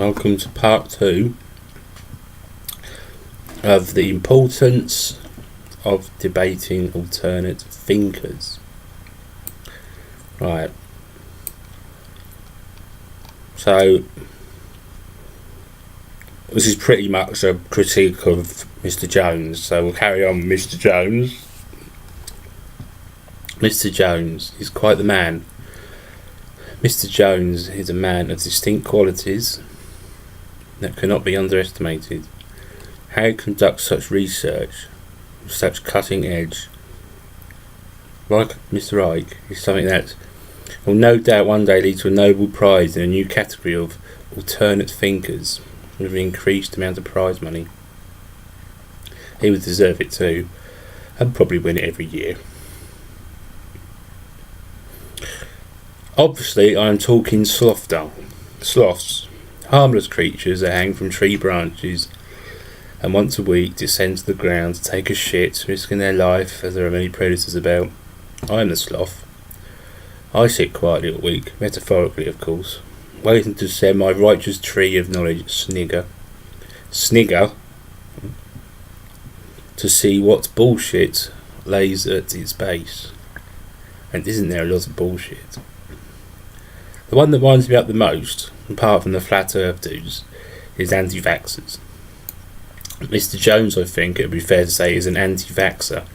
Welcome to part 2 of the importance of debating alternate thinkers. Right. So, this is pretty much a critique of Mr. Jones, so we'll carry on with Mr. Jones. Mr. Jones is quite the man. Mr. Jones is a man of distinct qualities that cannot be underestimated. How he conducts such research, such cutting edge, like Mr. Ike, is something that will no doubt one day lead to a Nobel Prize in a new category of alternate thinkers with an increased amount of prize money. He would deserve it too, and probably win it every year. Obviously, I am talking sloths, harmless creatures that hang from tree branches and once a week descend to the ground to take a shit, risking their life as there are many predators about. I am the sloth. I sit quietly all week, metaphorically of course, waiting to ascend my righteous tree of knowledge, snigger, to see what bullshit lays at its base. And isn't there a lot of bullshit? The one that winds me up the most, apart from the flat earth dudes, is anti-vaxxers. Mr. Jones, I think it would be fair to say, is an anti-vaxxer,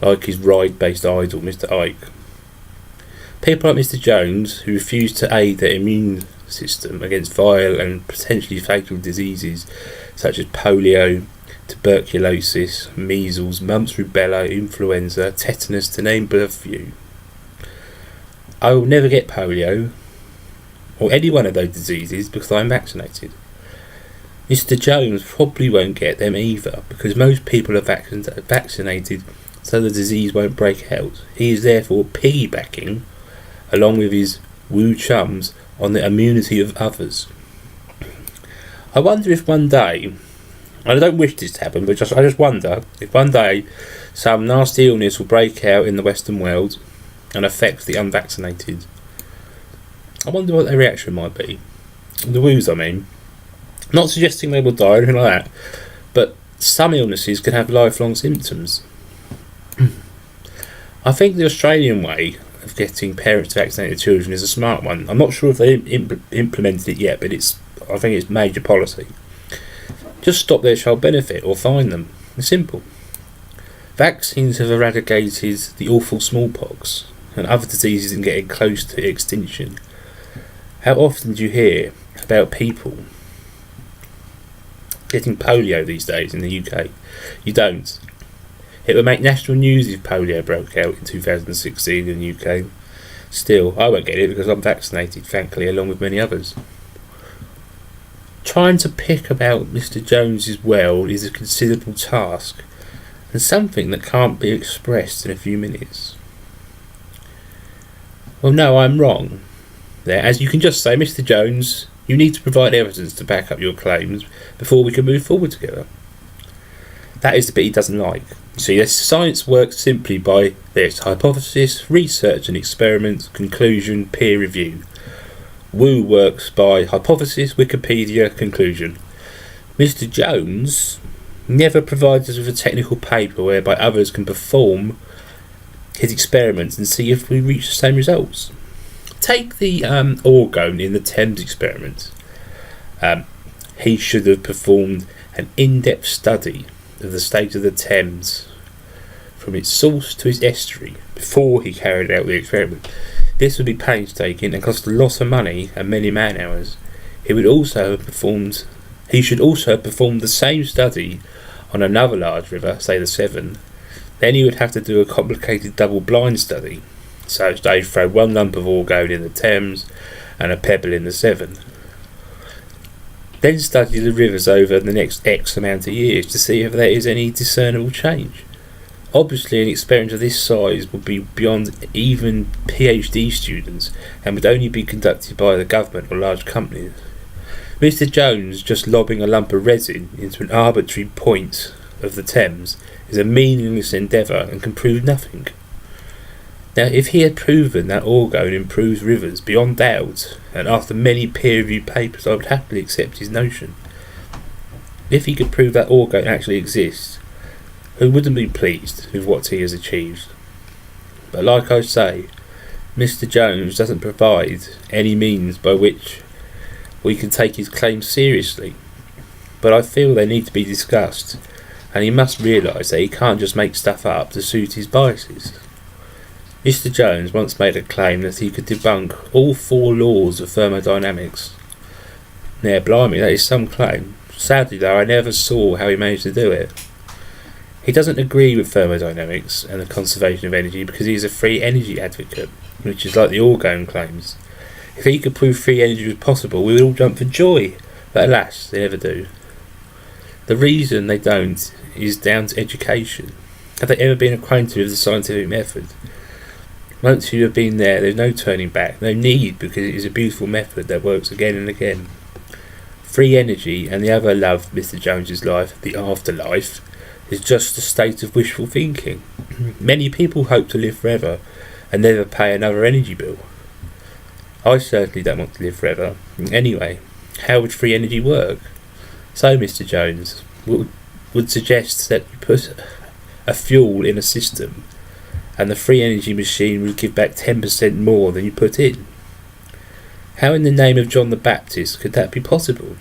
like his ride-based idol, Mr. Ike. People like Mr. Jones, who refuse to aid their immune system against vile and potentially fatal diseases such as polio, tuberculosis, measles, mumps, rubella, influenza, tetanus, to name but a few. I will never get polio or any one of those diseases because I am vaccinated. Mr. Jones probably won't get them either because most people are vaccinated so the disease won't break out. He is therefore piggybacking, along with his woo chums, on the immunity of others. I wonder if one day, I don't wish this to happen, but I just wonder if one day some nasty illness will break out in the Western world and affect the unvaccinated. I wonder what their reaction might be. The woos, I mean. Not suggesting they will die or anything like that, but some illnesses can have lifelong symptoms. I think the Australian way of getting parents to vaccinate their children is a smart one. I'm not sure if they implemented it yet, but I think it's major policy. Just stop their child benefit or fine them. It's simple. Vaccines have eradicated the awful smallpox and other diseases are getting close to extinction. How often do you hear about people getting polio these days in the UK? You don't. It would make national news if polio broke out in 2016 in the UK. Still, I won't get it because I'm vaccinated, thankfully, along with many others. Trying to pick about Mr. Jones's world is a considerable task and something that can't be expressed in a few minutes. Well, no, I'm wrong. There, as you can just say, Mr. Jones, you need to provide evidence to back up your claims before we can move forward together. That is the bit he doesn't like. See, this science works simply by this: hypothesis, research and experiment, conclusion, peer review. Woo works by hypothesis, Wikipedia, conclusion. Mr. Jones never provides us with a technical paper whereby others can perform his experiments and see if we reach the same results. Take the orgone in the Thames experiment. He should have performed an in-depth study of the state of the Thames from its source to its estuary before he carried out the experiment. This would be painstaking and cost a lot of money and many man hours. He should also have performed the same study on another large river, say the Severn. Then he would have to do a complicated double-blind study. So they'd throw one lump of orgone in the Thames and a pebble in the Severn. Then study the rivers over the next X amount of years to see if there is any discernible change. Obviously, an experiment of this size would be beyond even PhD students and would only be conducted by the government or large companies. Mr. Jones just lobbing a lump of resin into an arbitrary point of the Thames is a meaningless endeavour and can prove nothing. Now, if he had proven that orgone improves rivers beyond doubt, and after many peer-reviewed papers, I would happily accept his notion. If he could prove that orgone actually exists, who wouldn't be pleased with what he has achieved? But like I say, Mr. Jones doesn't provide any means by which we can take his claims seriously. But I feel they need to be discussed, and he must realise that he can't just make stuff up to suit his biases. Mr. Jones once made a claim that he could debunk all 4 laws of thermodynamics. Now, blimey, that is some claim. Sadly, though, I never saw how he managed to do it. He doesn't agree with thermodynamics and the conservation of energy because he is a free energy advocate, which is like the orgone claims. If he could prove free energy was possible, we would all jump for joy, but alas, they never do. The reason they don't is down to education. Have they ever been acquainted with the scientific method? Once you have been there, there's no turning back, no need, because it is a beautiful method that works again and again. Free energy and the other love of Mr. Jones's life, the afterlife, is just a state of wishful thinking. Many people hope to live forever and never pay another energy bill. I certainly don't want to live forever. Anyway, how would free energy work? So, Mr. Jones would suggest that you put a fuel in a system and the free energy machine would give back 10% more than you put in. How in the name of John the Baptist could that be possible?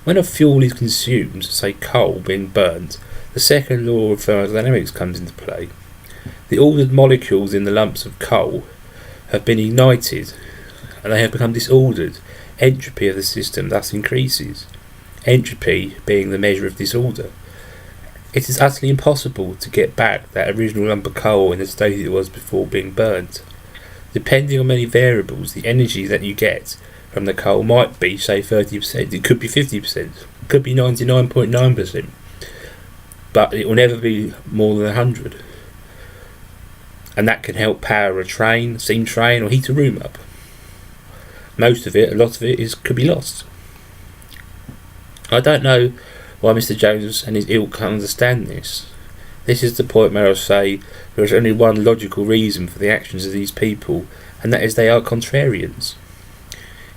When a fuel is consumed, say coal being burnt, the second law of thermodynamics comes into play. The ordered molecules in the lumps of coal have been ignited and they have become disordered. Entropy of the system thus increases, entropy being the measure of disorder. It is utterly impossible to get back that original lump of coal in the state it was before being burnt. Depending on many variables, the energy that you get from the coal might be, say, 30%, it could be 50%, it could be 99.9%, but it will never be more than 100. And that can help power a train, steam train, or heat a room up. Most of it, a lot of it, could be lost. I don't know why Mr. Jones and his ilk can't understand this. This is the point where I say there is only one logical reason for the actions of these people, and that is they are contrarians.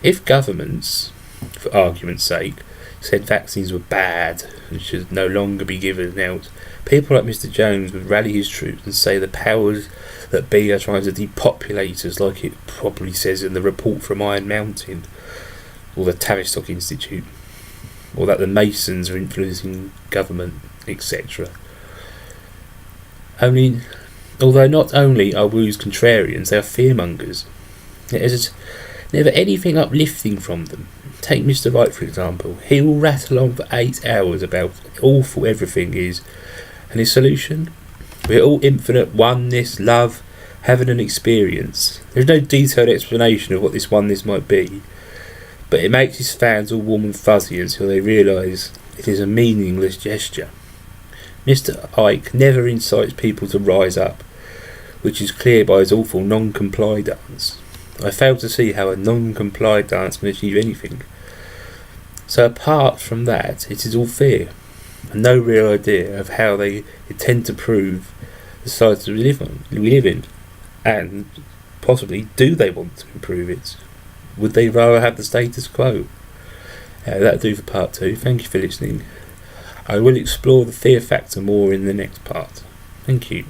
If governments, for argument's sake, said vaccines were bad and should no longer be given out, people like Mr. Jones would rally his troops and say the powers that be are trying to depopulate us, like it probably says in the report from Iron Mountain, or the Tavistock Institute, or that the Masons are influencing government, etc. Although not only are Wu's contrarians, they are fearmongers. There is never anything uplifting from them. Take Mr. Wright, for example. He will rattle on for 8 hours about how awful everything is, and his solution? We're all infinite oneness, love, having an experience. There's no detailed explanation of what this oneness might be, but it makes his fans all warm and fuzzy until they realise it is a meaningless gesture. Mr. Ike never incites people to rise up, which is clear by his awful non-comply dance. I fail to see how a non-comply dance can achieve anything. So apart from that, it is all fear, and no real idea of how they intend to prove the society we live in, and possibly do they want to improve it? Would they rather have the status quo? That'll do for part 2. Thank you for listening. I will explore the fear factor more in the next part. Thank you.